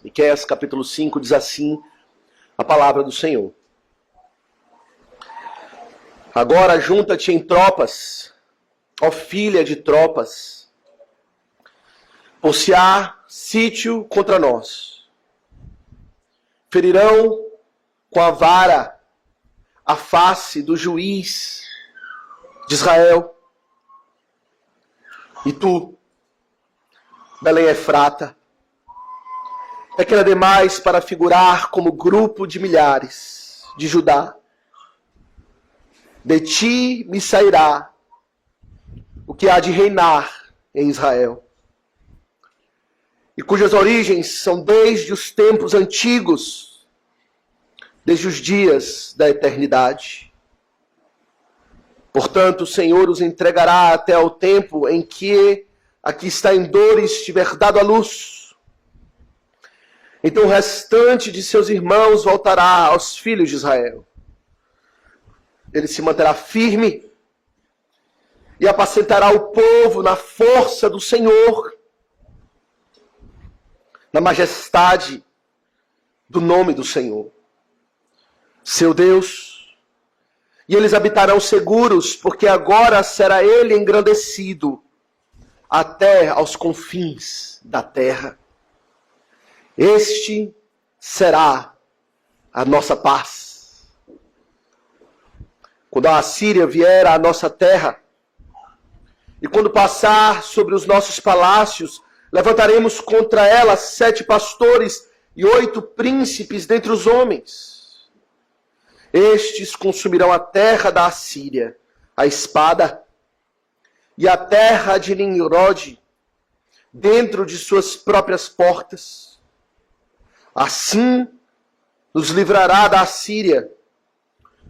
Miqueias capítulo 5 diz assim a palavra do Senhor. Agora junta-te em tropas, ó filha de tropas, por se há sítio contra nós. Ferirão com a vara a face do juiz de Israel. E tu, Belém Efrata, pequena demais para figurar como grupo de milhares de Judá. De ti me sairá o que há de reinar em Israel, e cujas origens são desde os tempos antigos, desde os dias da eternidade. Portanto, o Senhor os entregará até ao tempo em que aqui está em dores tiver dado a luz. Então o restante de seus irmãos voltará aos filhos de Israel. Ele se manterá firme e apacentará o povo na força do Senhor, na majestade do nome do Senhor, seu Deus. E eles habitarão seguros, porque agora será ele engrandecido até aos confins da terra. Este será a nossa paz. Quando a Assíria vier à nossa terra, e quando passar sobre os nossos palácios, levantaremos contra ela 7 pastores e 8 príncipes dentre os homens. Estes consumirão a terra da Assíria, a espada, e a terra de Nimrod, dentro de suas próprias portas. Assim nos livrará da Assíria,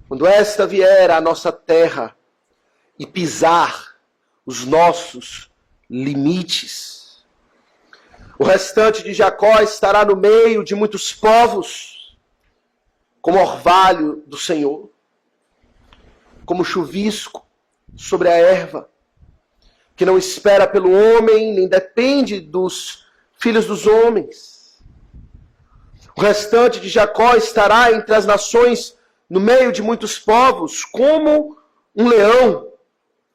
quando esta vier à nossa terra e pisar os nossos limites. O restante de Jacó estará no meio de muitos povos, como orvalho do Senhor, como chuvisco sobre a erva, que não espera pelo homem, nem depende dos filhos dos homens. O restante de Jacó estará entre as nações, no meio de muitos povos, como um leão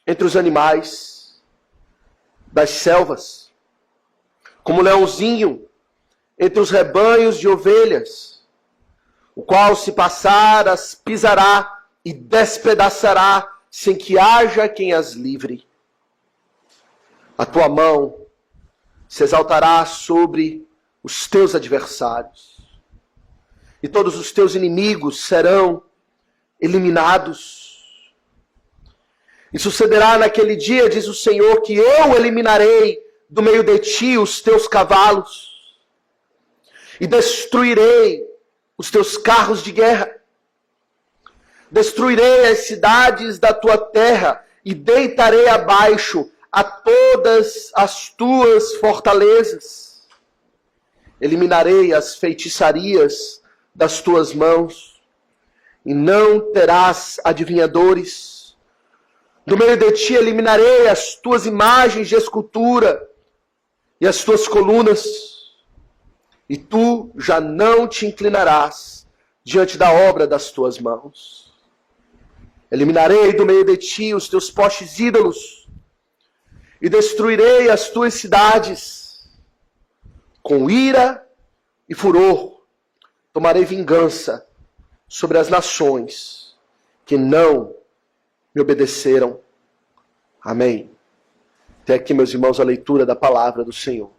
entre os animais das selvas, como um leãozinho entre os rebanhos de ovelhas, o qual se passar as pisará e despedaçará, sem que haja quem as livre. A tua mão se exaltará sobre os teus adversários, e todos os teus inimigos serão eliminados. E sucederá naquele dia, diz o Senhor, que eu eliminarei do meio de ti os teus cavalos, e destruirei os teus carros de guerra. Destruirei as cidades da tua terra, e deitarei abaixo a todas as tuas fortalezas. Eliminarei as feitiçarias das tuas mãos, e não terás adivinhadores. Do meio de ti eliminarei as tuas imagens de escultura e as tuas colunas, e tu já não te inclinarás diante da obra das tuas mãos. Eliminarei do meio de ti os teus postes ídolos, e destruirei as tuas cidades. Com ira e furor tomarei vingança sobre as nações que não me obedeceram. Amém. Até aqui, meus irmãos, a leitura da palavra do Senhor.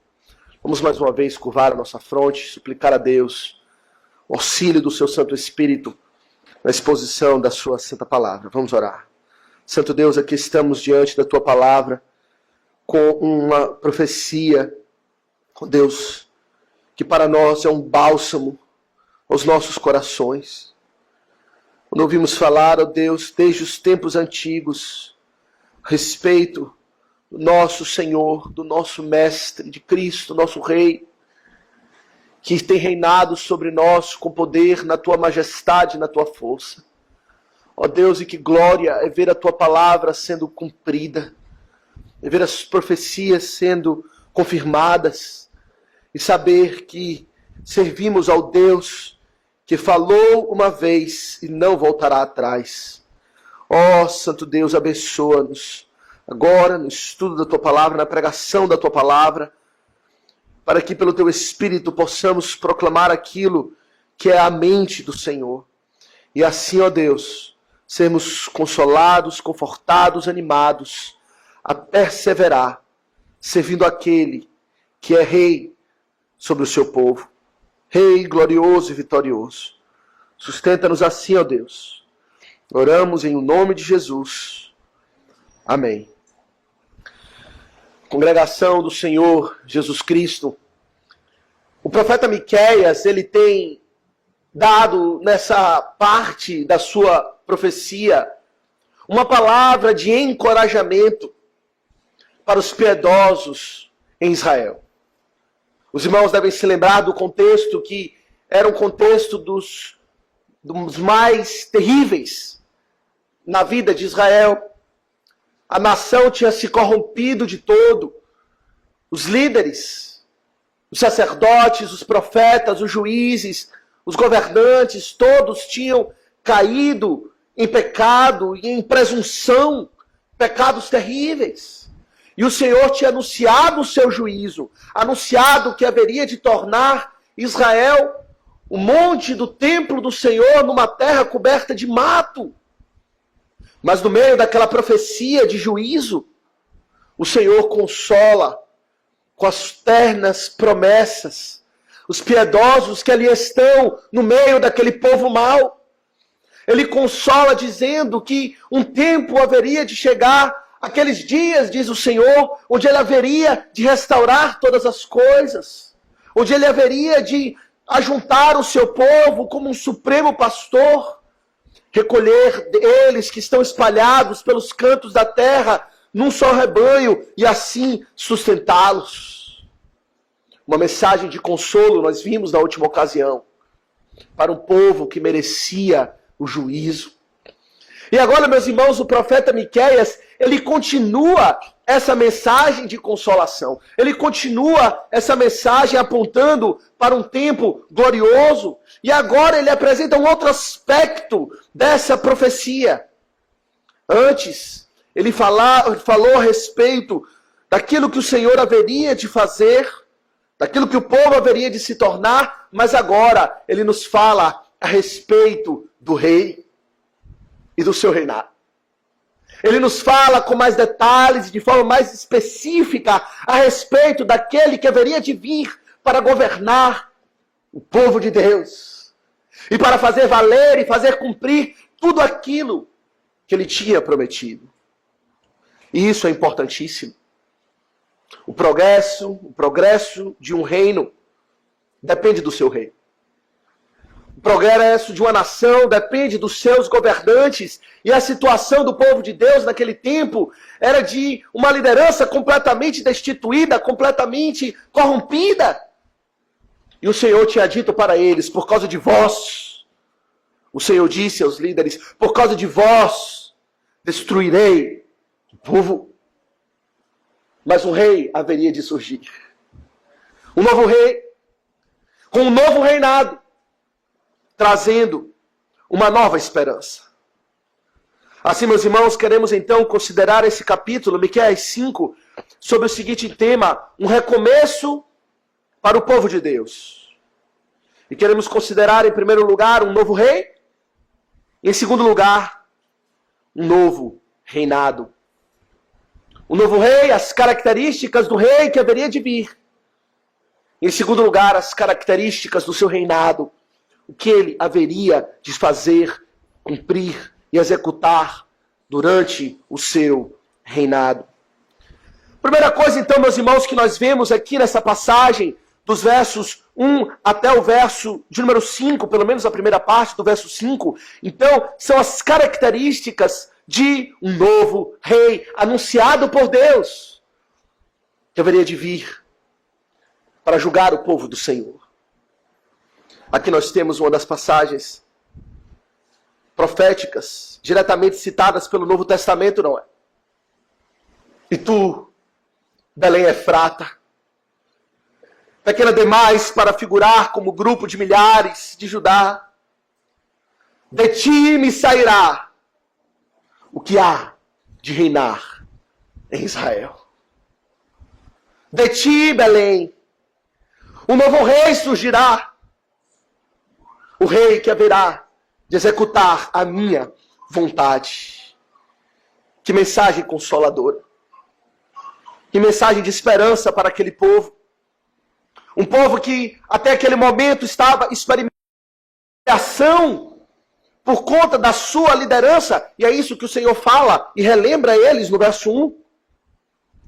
Vamos mais uma vez curvar a nossa fronte, suplicar a Deus o auxílio do seu Santo Espírito na exposição da sua santa palavra. Vamos orar. Santo Deus, aqui estamos diante da tua palavra com uma profecia, ó Deus, que para nós é um bálsamo aos nossos corações. Quando ouvimos falar, ó Deus, desde os tempos antigos, a respeito do nosso Senhor, do nosso Mestre, de Cristo, nosso Rei, que tem reinado sobre nós com poder na tua majestade, na tua força. Ó Deus, e que glória é ver a tua palavra sendo cumprida, é ver as profecias sendo confirmadas, e saber que servimos ao Deus que falou uma vez e não voltará atrás. Ó Santo Deus, abençoa-nos agora no estudo da Tua Palavra, na pregação da Tua Palavra, para que pelo Teu Espírito possamos proclamar aquilo que é a mente do Senhor. E assim, ó Deus, sermos consolados, confortados, animados a perseverar, servindo aquele que é Rei sobre o seu povo. Rei glorioso e vitorioso. Sustenta-nos assim, ó Deus. Oramos em nome de Jesus. Amém. Congregação do Senhor Jesus Cristo. O profeta Miqueias, ele tem dado nessa parte da sua profecia uma palavra de encorajamento para os piedosos em Israel. Os irmãos devem se lembrar do contexto que era um contexto dos mais terríveis na vida de Israel. A nação tinha se corrompido de todo. Os líderes, os sacerdotes, os profetas, os juízes, os governantes, todos tinham caído em pecado e em presunção, pecados terríveis. E o Senhor tinha anunciado o seu juízo, anunciado que haveria de tornar Israel o monte do templo do Senhor numa terra coberta de mato. Mas no meio daquela profecia de juízo, o Senhor consola com as ternas promessas os piedosos que ali estão no meio daquele povo mau. Ele consola dizendo que um tempo haveria de chegar, aqueles dias, diz o Senhor, onde ele haveria de restaurar todas as coisas, onde ele haveria de ajuntar o seu povo como um supremo pastor, recolher eles que estão espalhados pelos cantos da terra num só rebanho e assim sustentá-los. Uma mensagem de consolo nós vimos na última ocasião para um povo que merecia o juízo. E agora, meus irmãos, o profeta Miqueias, ele continua essa mensagem de consolação. Ele continua essa mensagem apontando para um tempo glorioso. E agora ele apresenta um outro aspecto dessa profecia. Antes, ele falou a respeito daquilo que o Senhor haveria de fazer, daquilo que o povo haveria de se tornar, mas agora ele nos fala a respeito do rei e do seu reinado. Ele nos fala com mais detalhes, de forma mais específica, a respeito daquele que haveria de vir para governar o povo de Deus. E para fazer valer e fazer cumprir tudo aquilo que ele tinha prometido. E isso é importantíssimo. O progresso de um reino depende do seu rei. O progresso de uma nação depende dos seus governantes. E a situação do povo de Deus naquele tempo era de uma liderança completamente destituída, completamente corrompida. E o Senhor tinha dito para eles, por causa de vós, o Senhor disse aos líderes, por causa de vós, destruirei o povo. Mas um rei haveria de surgir. Um novo rei, com um novo reinado, trazendo uma nova esperança. Assim, meus irmãos, queremos então considerar esse capítulo, Miqueias 5, sobre o seguinte tema, um recomeço para o povo de Deus. E queremos considerar, em primeiro lugar, um novo rei, e em segundo lugar, um novo reinado. O novo rei, as características do rei que haveria de vir. Em segundo lugar, as características do seu reinado. O que ele haveria de fazer, cumprir e executar durante o seu reinado. Primeira coisa, então, meus irmãos, que nós vemos aqui nessa passagem, dos versos 1 até o verso de número 5, pelo menos a primeira parte do verso 5. Então, são as características de um novo rei anunciado por Deus, que haveria de vir para julgar o povo do Senhor. Aqui nós temos uma das passagens proféticas, diretamente citadas pelo Novo Testamento, não é? E tu, Belém Efrata, pequena demais para figurar como grupo de milhares de Judá. De ti me sairá o que há de reinar em Israel. De ti, Belém, um novo rei surgirá. O rei que haverá de executar a minha vontade. Que mensagem consoladora. Que mensagem de esperança para aquele povo. Um povo que até aquele momento estava experimentando ação por conta da sua liderança. E é isso que o Senhor fala e relembra eles no verso 1.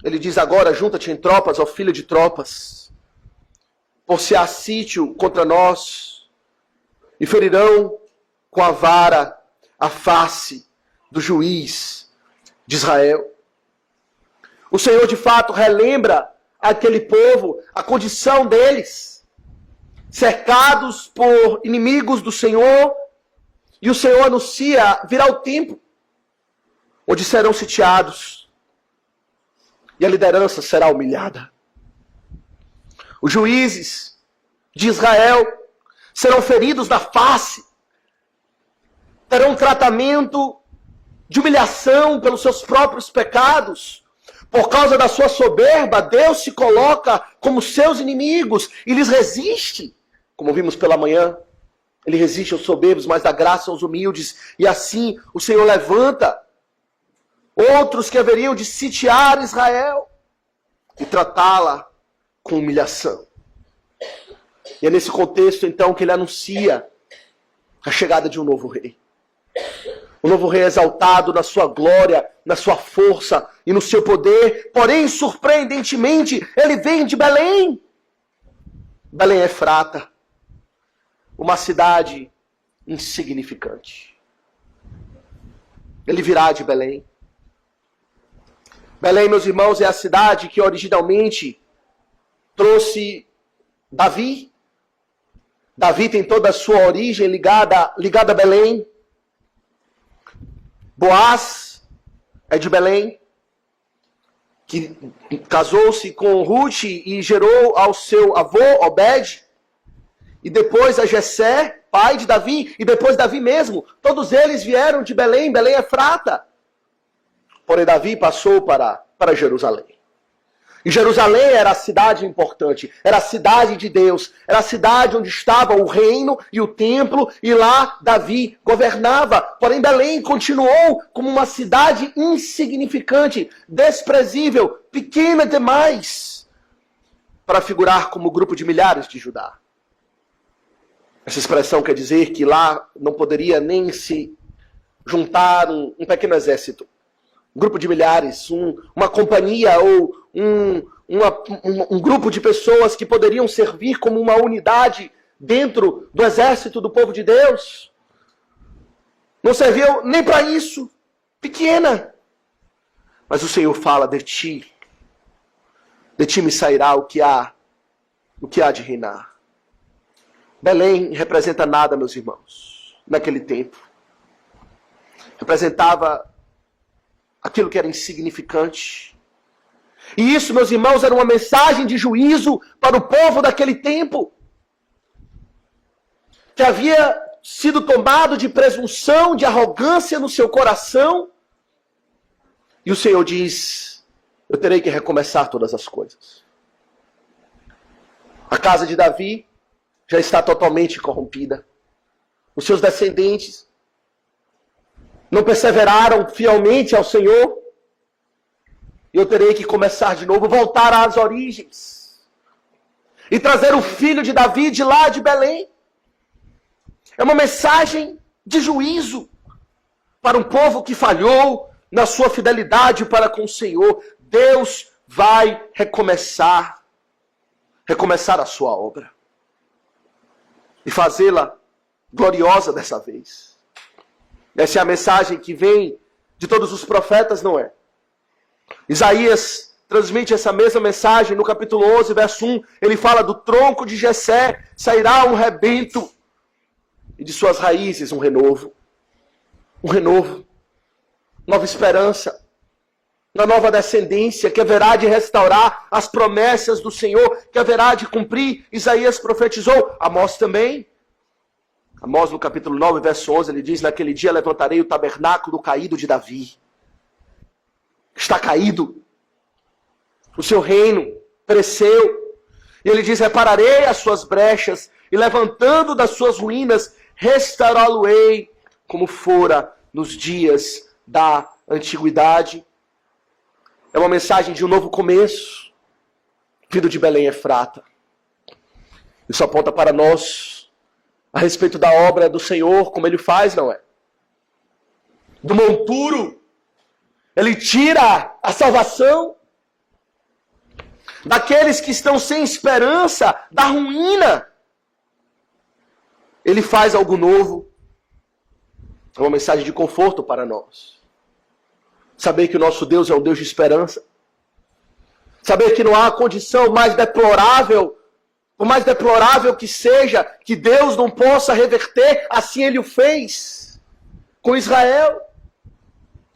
Ele diz agora, junta-te em tropas, ó filho de tropas, por se há sítio contra nós, e ferirão com a vara a face do juiz de Israel. O Senhor de fato relembra aquele povo, a condição deles, cercados por inimigos do Senhor, e o Senhor anuncia, virá o tempo, onde serão sitiados, e a liderança será humilhada. Os juízes de Israel serão feridos na face, terão um tratamento de humilhação pelos seus próprios pecados. Por causa da sua soberba, Deus se coloca como seus inimigos e lhes resiste. Como vimos pela manhã, ele resiste aos soberbos, mas dá graça aos humildes. E assim o Senhor levanta outros que haveriam de sitiar Israel e tratá-la com humilhação. E é nesse contexto, então, que ele anuncia a chegada de um novo rei. Um novo rei exaltado na sua glória, na sua força e no seu poder. Porém, surpreendentemente, ele vem de Belém. Belém Efrata, uma cidade insignificante. Ele virá de Belém. Belém, meus irmãos, é a cidade que originalmente trouxe Davi. Davi tem toda a sua origem ligada a Belém. Boaz é de Belém, que casou-se com Ruth e gerou ao seu avô Obed, e depois a Jessé, pai de Davi, e depois Davi mesmo. Todos eles vieram de Belém, Belém Efrata. Porém, Davi passou para Jerusalém. E Jerusalém era a cidade importante, era a cidade de Deus, era a cidade onde estava o reino e o templo, e lá Davi governava. Porém, Belém continuou como uma cidade insignificante, desprezível, pequena demais, para figurar como grupo de milhares de Judá. Essa expressão quer dizer que lá não poderia nem se juntar um pequeno exército. Um grupo de milhares, uma companhia ou um grupo de pessoas que poderiam servir como uma unidade dentro do exército do povo de Deus. Não serviu nem para isso, pequena. Mas o Senhor fala, de ti me sairá o que há de reinar. Belém representa nada, meus irmãos, naquele tempo. Representava aquilo que era insignificante. E isso, meus irmãos, era uma mensagem de juízo para o povo daquele tempo, que havia sido tomado de presunção, de arrogância no seu coração. E o Senhor diz, eu terei que recomeçar todas as coisas. A casa de Davi já está totalmente corrompida. Os seus descendentes não perseveraram fielmente ao Senhor. Eu terei que começar de novo, voltar às origens. E trazer o filho de Davi de lá de Belém. É uma mensagem de juízo para um povo que falhou na sua fidelidade para com o Senhor. Deus vai recomeçar a sua obra. E fazê-la gloriosa dessa vez. Essa é a mensagem que vem de todos os profetas, não é? Isaías transmite essa mesma mensagem no capítulo 11, verso 1. Ele fala do tronco de Jessé sairá um rebento e de suas raízes um renovo. Um renovo. Nova esperança. na nova descendência, que haverá de restaurar as promessas do Senhor, que haverá de cumprir. Isaías profetizou, Amós também. Amós no capítulo 9, verso 11, ele diz, naquele dia levantarei o tabernáculo caído de Davi. Está caído. O seu reino pereceu. E ele diz, repararei as suas brechas, e levantando das suas ruínas, restaurá-lo-ei, como fora nos dias da antiguidade. É uma mensagem de um novo começo, vindo de Belém Efrata. Isso aponta para nós, a respeito da obra do Senhor, como Ele faz, não é? Do monturo, Ele tira a salvação daqueles que estão sem esperança, da ruína. Ele faz algo novo. É uma mensagem de conforto para nós. Saber que o nosso Deus é um Deus de esperança. Saber que não há condição mais deplorável, por mais deplorável que seja, que Deus não possa reverter, assim Ele o fez com Israel.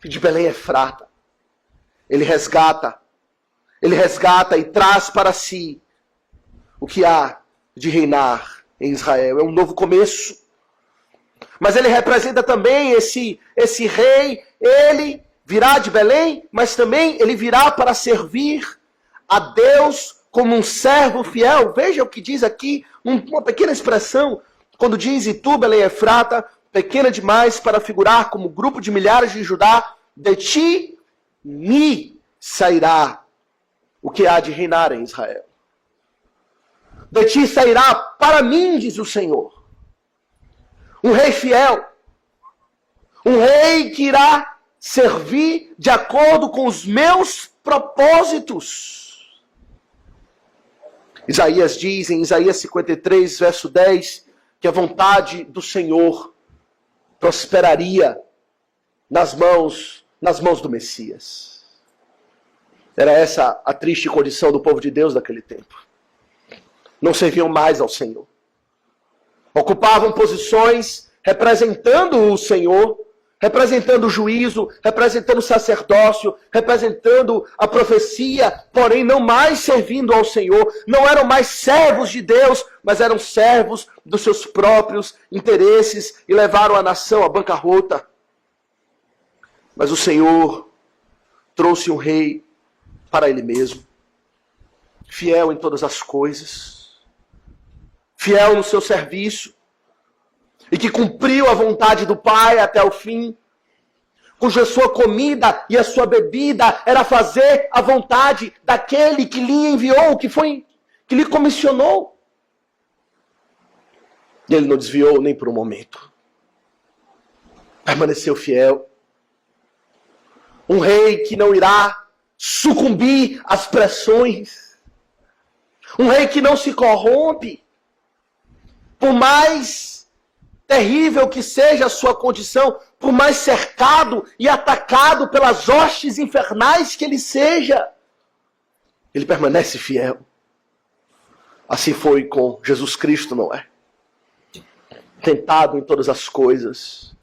De Belém Efrata. Ele resgata e traz para si o que há de reinar em Israel. É um novo começo. Mas ele representa também esse rei. Ele virá de Belém, mas também ele virá para servir a Deus como um servo fiel. Veja o que diz aqui, uma pequena expressão, quando diz, e tu, Belém Efrata, pequena demais para figurar como grupo de milhares de Judá, de ti me sairá o que há de reinar em Israel. De ti sairá para mim, diz o Senhor, um rei fiel, um rei que irá servir de acordo com os meus propósitos. Isaías diz em Isaías 53, verso 10, que a vontade do Senhor prosperaria nas mãos do Messias. Era essa a triste condição do povo de Deus naquele tempo. Não serviam mais ao Senhor. Ocupavam posições representando o Senhor, representando o juízo, representando o sacerdócio, representando a profecia, porém não mais servindo ao Senhor. Não eram mais servos de Deus, mas eram servos dos seus próprios interesses e levaram a nação à bancarrota. Mas o Senhor trouxe um rei para Ele mesmo, fiel em todas as coisas, fiel no seu serviço, e que cumpriu a vontade do Pai até o fim, cuja sua comida e a sua bebida era fazer a vontade daquele que lhe enviou, que lhe comissionou. E ele não desviou nem por um momento. Permaneceu fiel. Um rei que não irá sucumbir às pressões. Um rei que não se corrompe. Por mais terrível que seja a sua condição, por mais cercado e atacado pelas hostes infernais que ele seja, ele permanece fiel. Assim foi com Jesus Cristo, não é? Tentado em todas as coisas,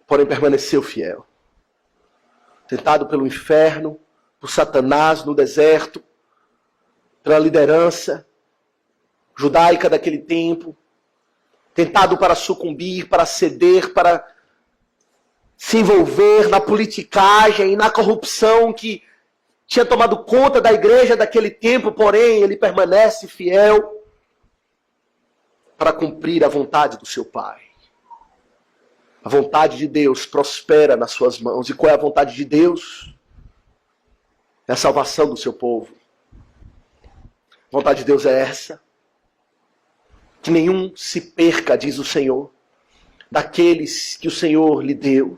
porém permaneceu fiel. Tentado pelo inferno, por Satanás no deserto, pela liderança judaica daquele tempo, tentado para sucumbir, para ceder, para se envolver na politicagem e na corrupção que tinha tomado conta da igreja daquele tempo, porém ele permanece fiel para cumprir a vontade do seu Pai. A vontade de Deus prospera nas suas mãos. E qual é a vontade de Deus? É a salvação do seu povo. A vontade de Deus é essa. Que nenhum se perca, diz o Senhor, daqueles que o Senhor lhe deu.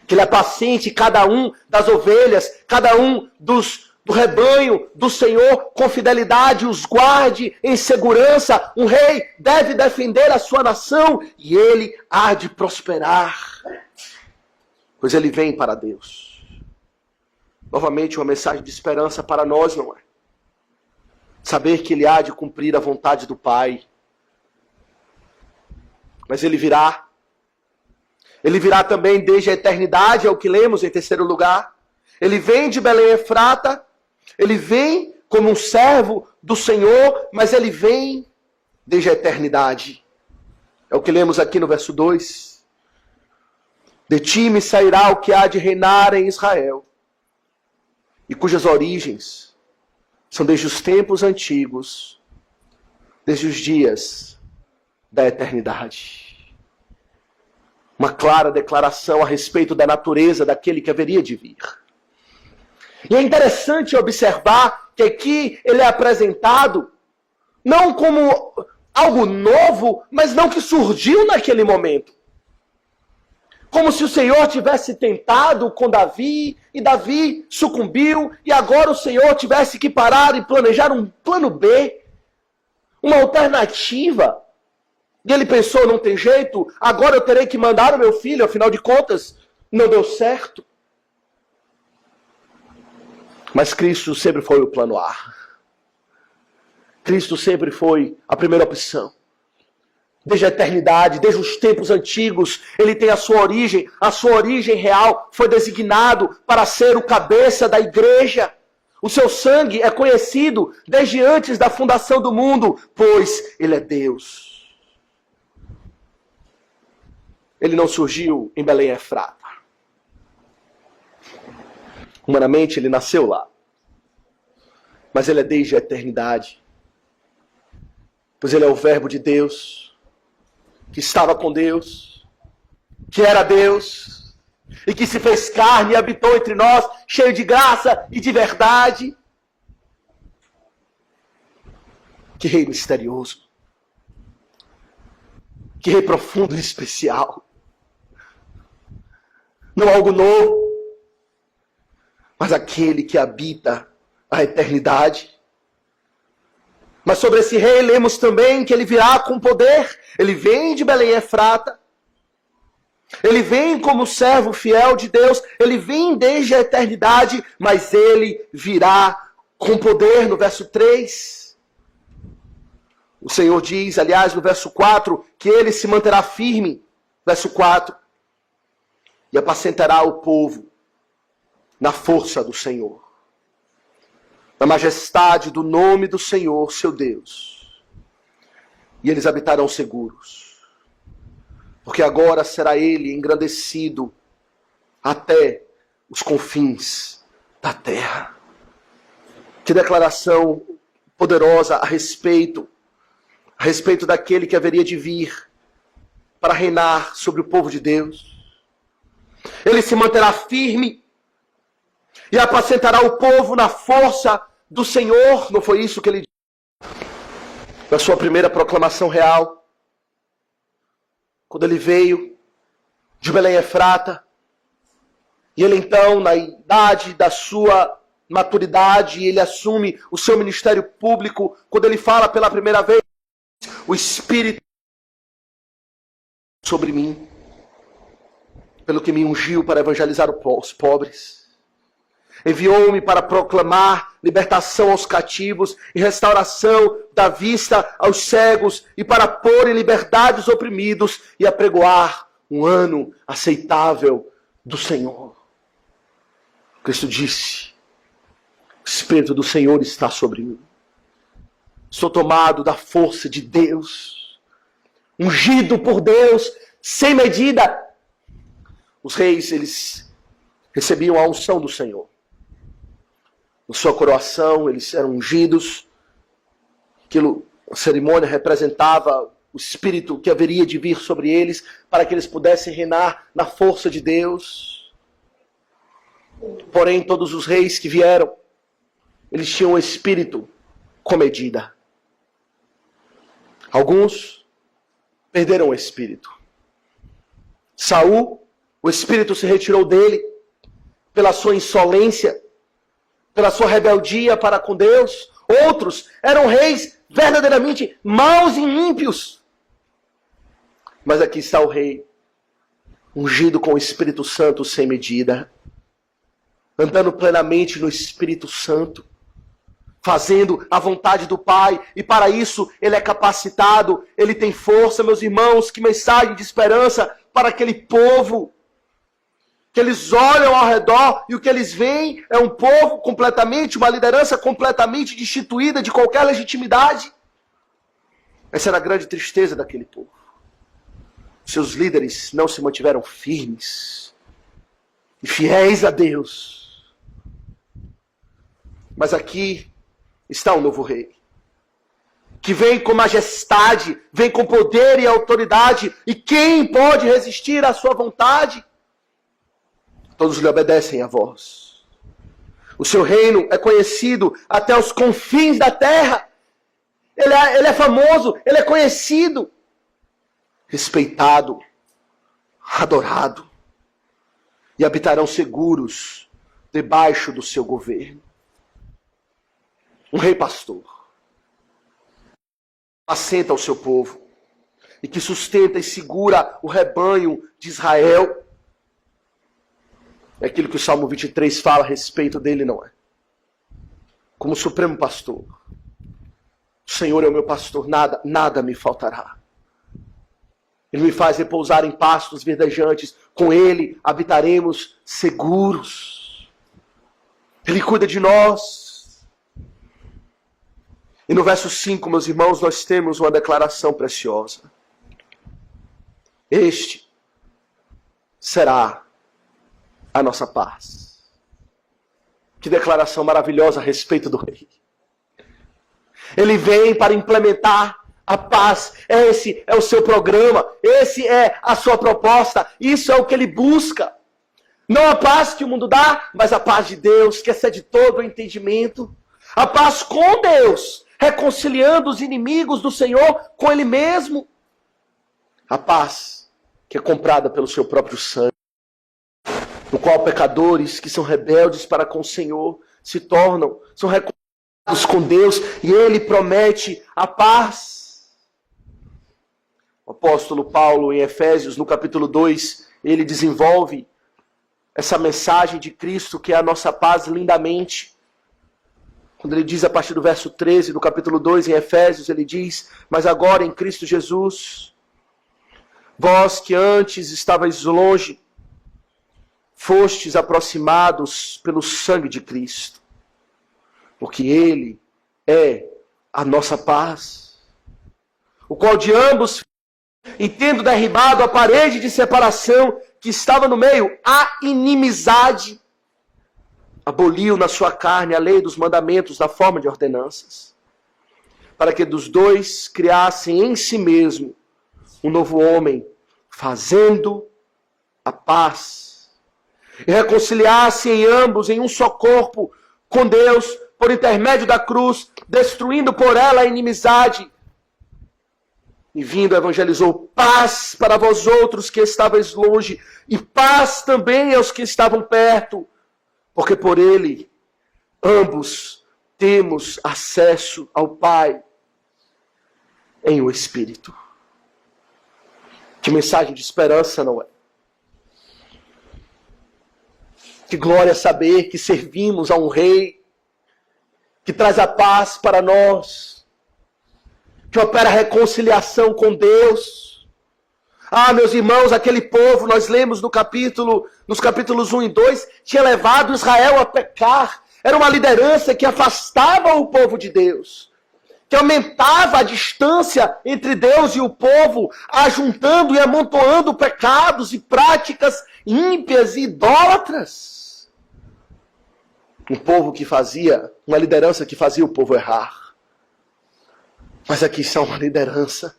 Que Ele apacente cada um das ovelhas, cada um do rebanho do Senhor com fidelidade, os guarde em segurança. Um rei deve defender a sua nação e ele há de prosperar, pois ele vem para Deus. Novamente uma mensagem de esperança para nós, não é? Saber que ele há de cumprir a vontade do Pai. Mas ele virá. Ele virá também desde a eternidade, é o que lemos em terceiro lugar. Ele vem de Belém Efrata, ele vem como um servo do Senhor, mas ele vem desde a eternidade. É o que lemos aqui no verso 2. De ti me sairá o que há de reinar em Israel, e cujas origens são desde os tempos antigos, desde os dias da eternidade. Uma clara declaração a respeito da natureza daquele que haveria de vir. E é interessante observar que aqui ele é apresentado não como algo novo, mas não que surgiu naquele momento. Como se o Senhor tivesse tentado com Davi, e Davi sucumbiu, e agora o Senhor tivesse que parar e planejar um plano B, uma alternativa. E ele pensou, não tem jeito, agora eu terei que mandar o meu filho, afinal de contas, não deu certo. Mas Cristo sempre foi o plano A. Cristo sempre foi a primeira opção. Desde a eternidade, desde os tempos antigos, ele tem a sua origem real foi designado para ser o cabeça da igreja. O seu sangue é conhecido desde antes da fundação do mundo, pois ele é Deus. Ele não surgiu em Belém Efrata. Humanamente ele nasceu lá. Mas ele é desde a eternidade. Pois ele é o verbo de Deus, que estava com Deus, que era Deus, e que se fez carne e habitou entre nós, cheio de graça e de verdade. Que rei misterioso. Que rei profundo e especial. Não algo novo, mas aquele que habita a eternidade. Mas sobre esse rei lemos também que ele virá com poder. Ele vem de Belém Efrata. Ele vem como servo fiel de Deus. Ele vem desde a eternidade, mas ele virá com poder, no verso 3. O Senhor diz, aliás, no verso 4, que ele se manterá firme. Verso 4. E apacentará o povo na força do Senhor, na majestade do nome do Senhor, seu Deus. E eles habitarão seguros, porque agora será ele engrandecido até os confins da terra. Que declaração poderosa a respeito daquele que haveria de vir para reinar sobre o povo de Deus. Ele se manterá firme e apacentará o povo na força do Senhor. Não foi isso que ele disse na sua primeira proclamação real? Quando ele veio de Belém Efrata, e ele então, na idade da sua maturidade, ele assume o seu ministério público, quando ele fala pela primeira vez, o Espírito sobre mim, pelo que me ungiu para evangelizar os pobres. Enviou-me para proclamar libertação aos cativos e restauração da vista aos cegos, e para pôr em liberdade os oprimidos e apregoar um ano aceitável do Senhor. Cristo disse, o Espírito do Senhor está sobre mim. Sou tomado da força de Deus, ungido por Deus, sem medida. Os reis, eles recebiam a unção do Senhor. Na sua coroação, eles eram ungidos. A cerimônia representava o Espírito que haveria de vir sobre eles, para que eles pudessem reinar na força de Deus. Porém, todos os reis que vieram, eles tinham o Espírito com medida. Alguns perderam o Espírito. Saul, o Espírito se retirou dele pela sua insolência, pela sua rebeldia para com Deus. Outros eram reis verdadeiramente maus e ímpios. Mas aqui está o rei, ungido com o Espírito Santo sem medida, andando plenamente no Espírito Santo, fazendo a vontade do Pai, e para isso ele é capacitado, ele tem força. Meus irmãos, que mensagem de esperança para aquele povo que eles olham ao redor e o que eles veem é um povo completamente, uma liderança completamente destituída de qualquer legitimidade. Essa era a grande tristeza daquele povo. Seus líderes não se mantiveram firmes e fiéis a Deus. Mas aqui está um novo rei, que vem com majestade, vem com poder e autoridade. E quem pode resistir à sua vontade? Todos lhe obedecem à voz. O seu reino é conhecido até os confins da terra. Ele é famoso, ele é conhecido, respeitado, adorado. E habitarão seguros debaixo do seu governo. Um rei pastor. Assenta o seu povo. E que sustenta e segura o rebanho de Israel. É aquilo que o Salmo 23 fala a respeito dele, não é? Como supremo pastor. O Senhor é o meu pastor, nada me faltará. Ele me faz repousar em pastos verdejantes. Com Ele habitaremos seguros. Ele cuida de nós. E no verso 5, meus irmãos, nós temos uma declaração preciosa. Este será a nossa paz. Que declaração maravilhosa a respeito do rei. Ele vem para implementar a paz. Esse é o seu programa. Esse é a sua proposta. Isso é o que ele busca. Não a paz que o mundo dá, mas a paz de Deus, que excede todo o entendimento. A paz com Deus, reconciliando os inimigos do Senhor com Ele mesmo. A paz que é comprada pelo seu próprio sangue, no qual pecadores que são rebeldes para com o Senhor são reconciliados com Deus, e Ele promete a paz. O apóstolo Paulo, em Efésios, no capítulo 2, ele desenvolve essa mensagem de Cristo, que é a nossa paz, lindamente. Quando ele diz a partir do verso 13 do capítulo 2 em Efésios, ele diz: mas agora em Cristo Jesus, vós que antes estavais longe, fostes aproximados pelo sangue de Cristo, porque Ele é a nossa paz, o qual de ambos, e tendo derribado a parede de separação que estava no meio, a inimizade, aboliu na sua carne a lei dos mandamentos na forma de ordenanças, para que dos dois criassem em si mesmo um novo homem, fazendo a paz, e reconciliassem ambos em um só corpo com Deus, por intermédio da cruz, destruindo por ela a inimizade. E vindo evangelizou paz para vós outros que estáveis longe, e paz também aos que estavam perto, porque por ele ambos temos acesso ao Pai em o Espírito. Que mensagem de esperança, não é? Que glória saber que servimos a um rei que traz a paz para nós, que opera a reconciliação com Deus. Ah, meus irmãos, aquele povo, nós lemos nos capítulos 1 e 2, tinha levado Israel a pecar. Era uma liderança que afastava o povo de Deus, que aumentava a distância entre Deus e o povo, ajuntando e amontoando pecados e práticas ímpias e idólatras. Um povo que fazia, uma liderança que fazia o povo errar. Mas aqui está uma liderança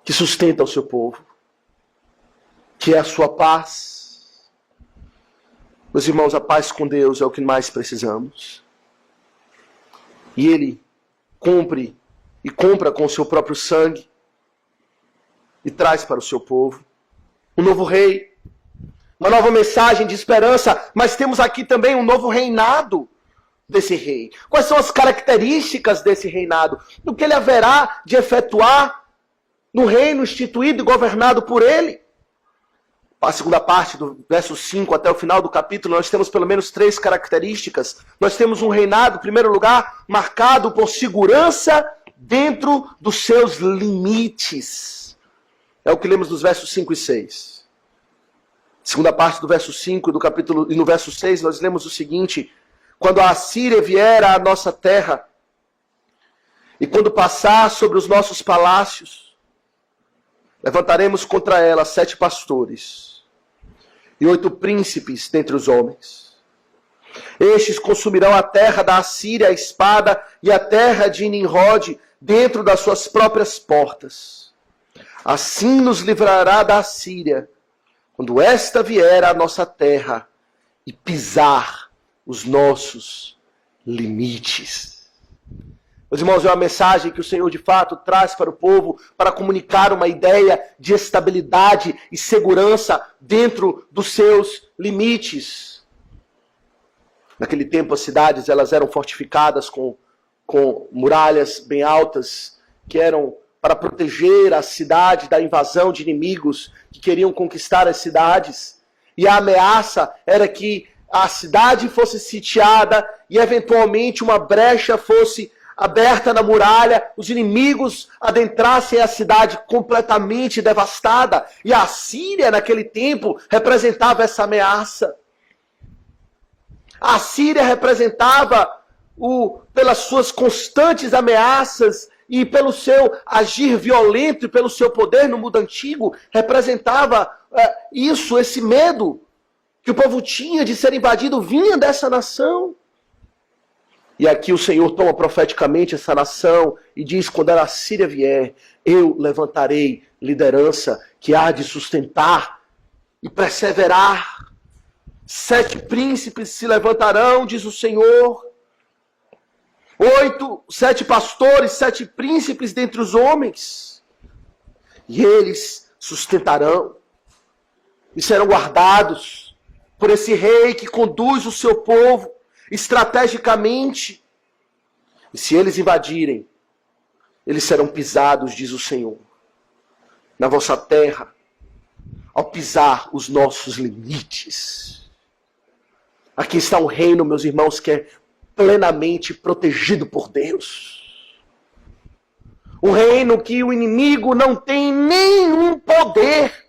que sustenta o seu povo, que é a sua paz. Meus irmãos, a paz com Deus é o que mais precisamos. E Ele cumpre e compra com o seu próprio sangue e traz para o seu povo um novo rei, uma nova mensagem de esperança, mas temos aqui também um novo reinado desse rei. Quais são as características desse reinado? O que ele haverá de efetuar no reino instituído e governado por ele? A segunda parte, do verso 5 até o final do capítulo, nós temos pelo menos 3 características. Nós temos um reinado, em primeiro lugar, marcado por segurança dentro dos seus limites. É o que lemos nos versos 5 e 6. Segunda parte do verso 5 e no verso 6 nós lemos o seguinte: quando a Assíria vier à nossa terra, e quando passar sobre os nossos palácios, levantaremos contra ela 7 pastores e 8 príncipes dentre os homens. Estes consumirão a terra da Assíria, a espada, e a terra de Nimrod dentro das suas próprias portas. Assim nos livrará da Assíria, quando esta vier à nossa terra e pisar os nossos limites. Meus irmãos, é uma mensagem que o Senhor de fato traz para o povo para comunicar uma ideia de estabilidade e segurança dentro dos seus limites. Naquele tempo as cidades elas eram fortificadas com muralhas bem altas, que eram para proteger a cidade da invasão de inimigos que queriam conquistar as cidades. E a ameaça era que a cidade fosse sitiada e eventualmente uma brecha fosse aberta na muralha, os inimigos adentrassem a cidade completamente devastada. E a Síria, naquele tempo, representava essa ameaça. A Síria representava, pelas suas constantes ameaças e pelo seu agir violento e pelo seu poder no mundo antigo, representava esse medo que o povo tinha de ser invadido, vinha dessa nação. E aqui o Senhor toma profeticamente essa nação e diz: quando a Síria vier, eu levantarei liderança que há de sustentar e perseverar. 7 príncipes se levantarão, diz o Senhor. 7 pastores, 7 príncipes dentre os homens. E eles sustentarão e serão guardados por esse rei que conduz o seu povo estrategicamente. E se eles invadirem, eles serão pisados, diz o Senhor, na vossa terra, ao pisar os nossos limites. Aqui está um reino, meus irmãos, que é plenamente protegido por Deus. Um reino que o inimigo não tem nenhum poder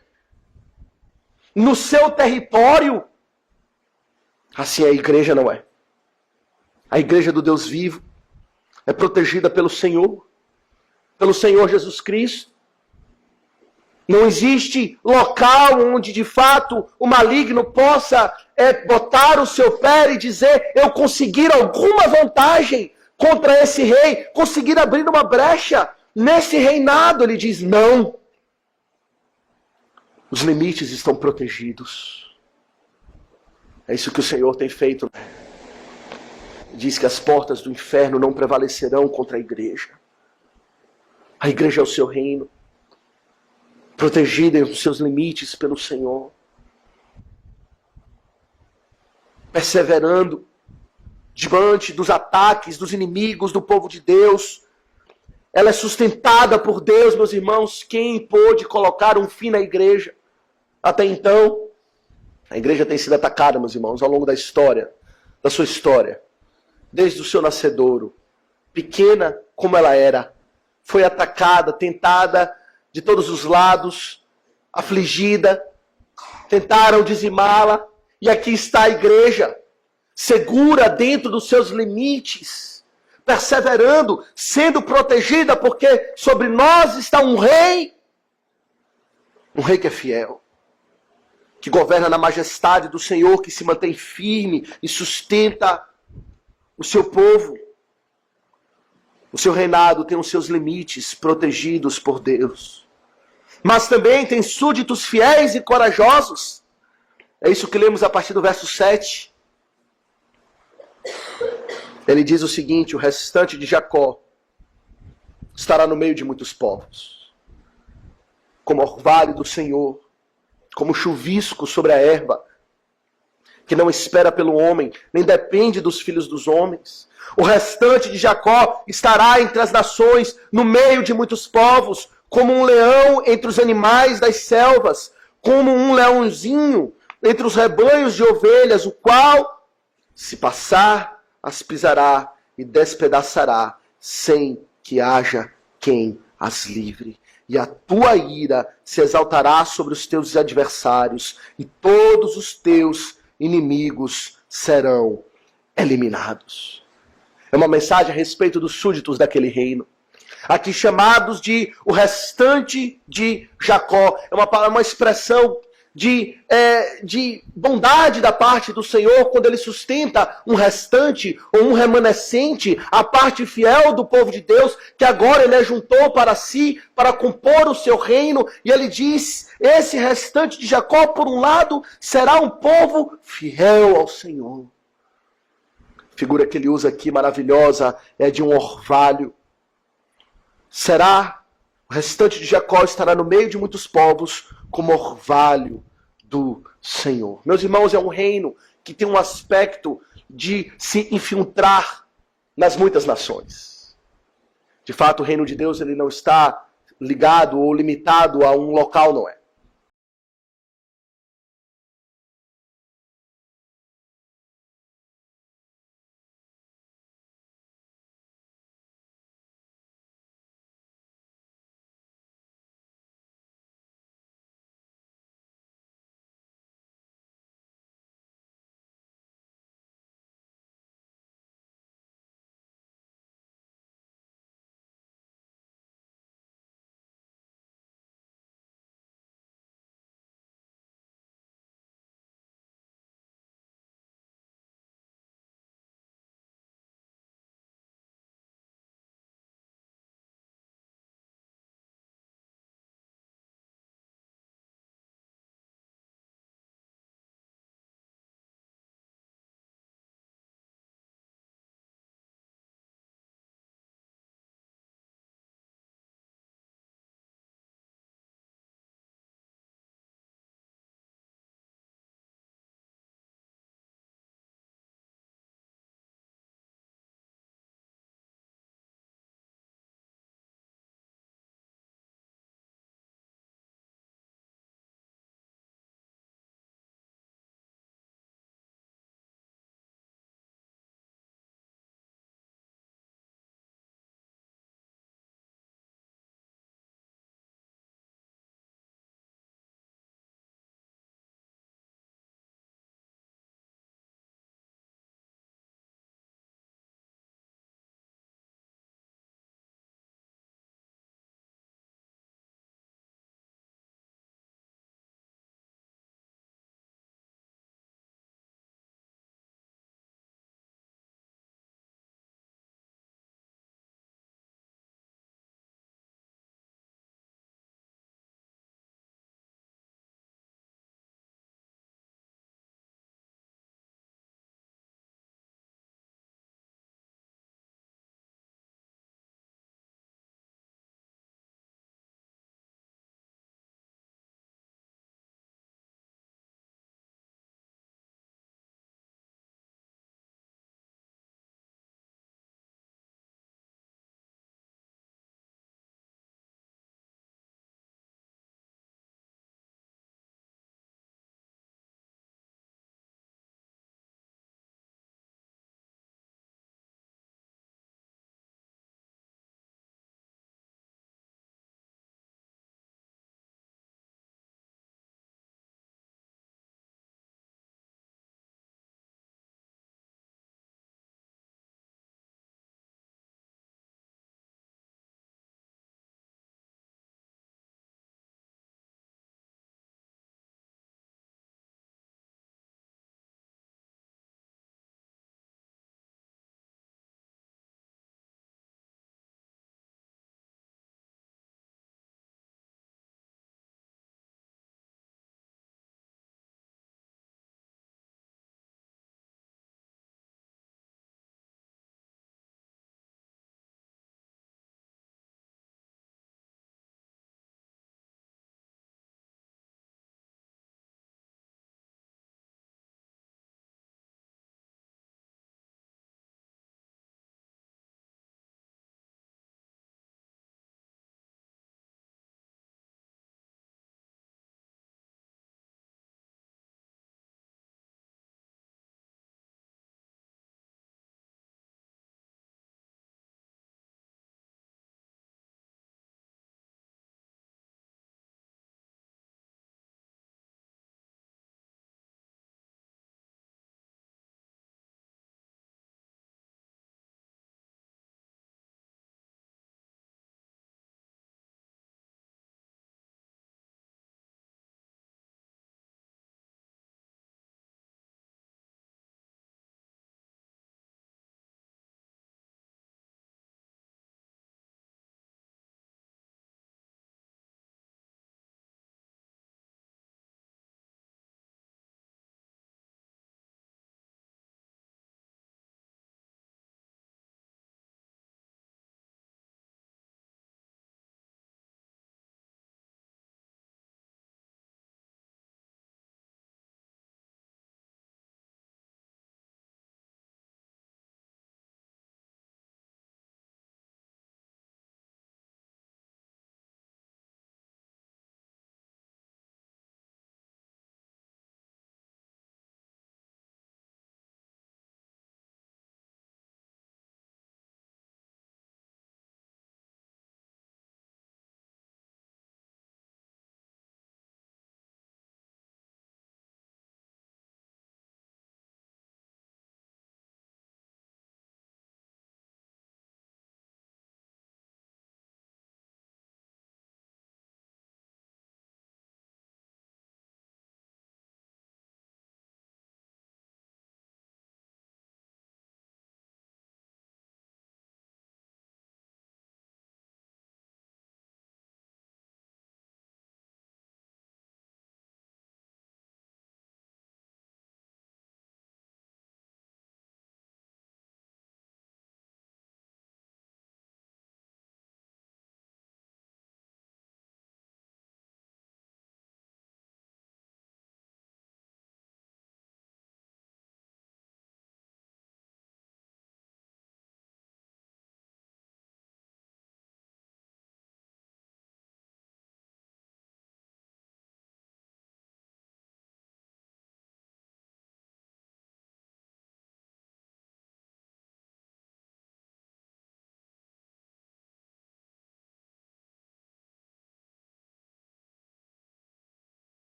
no seu território. Assim a igreja não é. A igreja do Deus vivo é protegida pelo Senhor Jesus Cristo. Não existe local onde de fato o maligno possa botar o seu pé e dizer: eu conseguir alguma vantagem contra esse rei, conseguir abrir uma brecha nesse reinado. Ele diz: não. Os limites estão protegidos. É isso que o Senhor tem feito. Diz que as portas do inferno não prevalecerão contra a igreja. A igreja é o seu reino, protegida em seus limites pelo Senhor, perseverando diante dos ataques dos inimigos do povo de Deus. Ela é sustentada por Deus, meus irmãos. Quem pôde colocar um fim na igreja? Até então, a igreja tem sido atacada, meus irmãos, ao longo da história, da sua história. Desde o seu nascedouro, pequena como ela era, foi atacada, tentada de todos os lados, afligida, tentaram dizimá-la, e aqui está a igreja, segura dentro dos seus limites, perseverando, sendo protegida, porque sobre nós está um rei que é fiel, que governa na majestade do Senhor, que se mantém firme e sustenta o seu povo. O seu reinado tem os seus limites protegidos por Deus. Mas também tem súditos fiéis e corajosos. É isso que lemos a partir do verso 7. Ele diz o seguinte: o restante de Jacó estará no meio de muitos povos, como orvalho do Senhor, como chuvisco sobre a erva, que não espera pelo homem, nem depende dos filhos dos homens. O restante de Jacó estará entre as nações, no meio de muitos povos, como um leão entre os animais das selvas, como um leãozinho entre os rebanhos de ovelhas, o qual, se passar, as pisará e despedaçará, sem que haja quem as livre. E a tua ira se exaltará sobre os teus adversários, e todos os teus inimigos serão eliminados. É uma mensagem a respeito dos súditos daquele reino, aqui chamados de o restante de Jacó. É uma expressão de bondade da parte do Senhor, quando Ele sustenta um restante ou um remanescente, a parte fiel do povo de Deus, que agora Ele ajuntou para si, para compor o seu reino. E Ele diz, esse restante de Jacó, por um lado, será um povo fiel ao Senhor. A figura que Ele usa aqui, maravilhosa, é de um orvalho. O restante de Jacó estará no meio de muitos povos, como orvalho do Senhor. Meus irmãos, é um reino que tem um aspecto de se infiltrar nas muitas nações. De fato, o reino de Deus ele não está ligado ou limitado a um local, não é.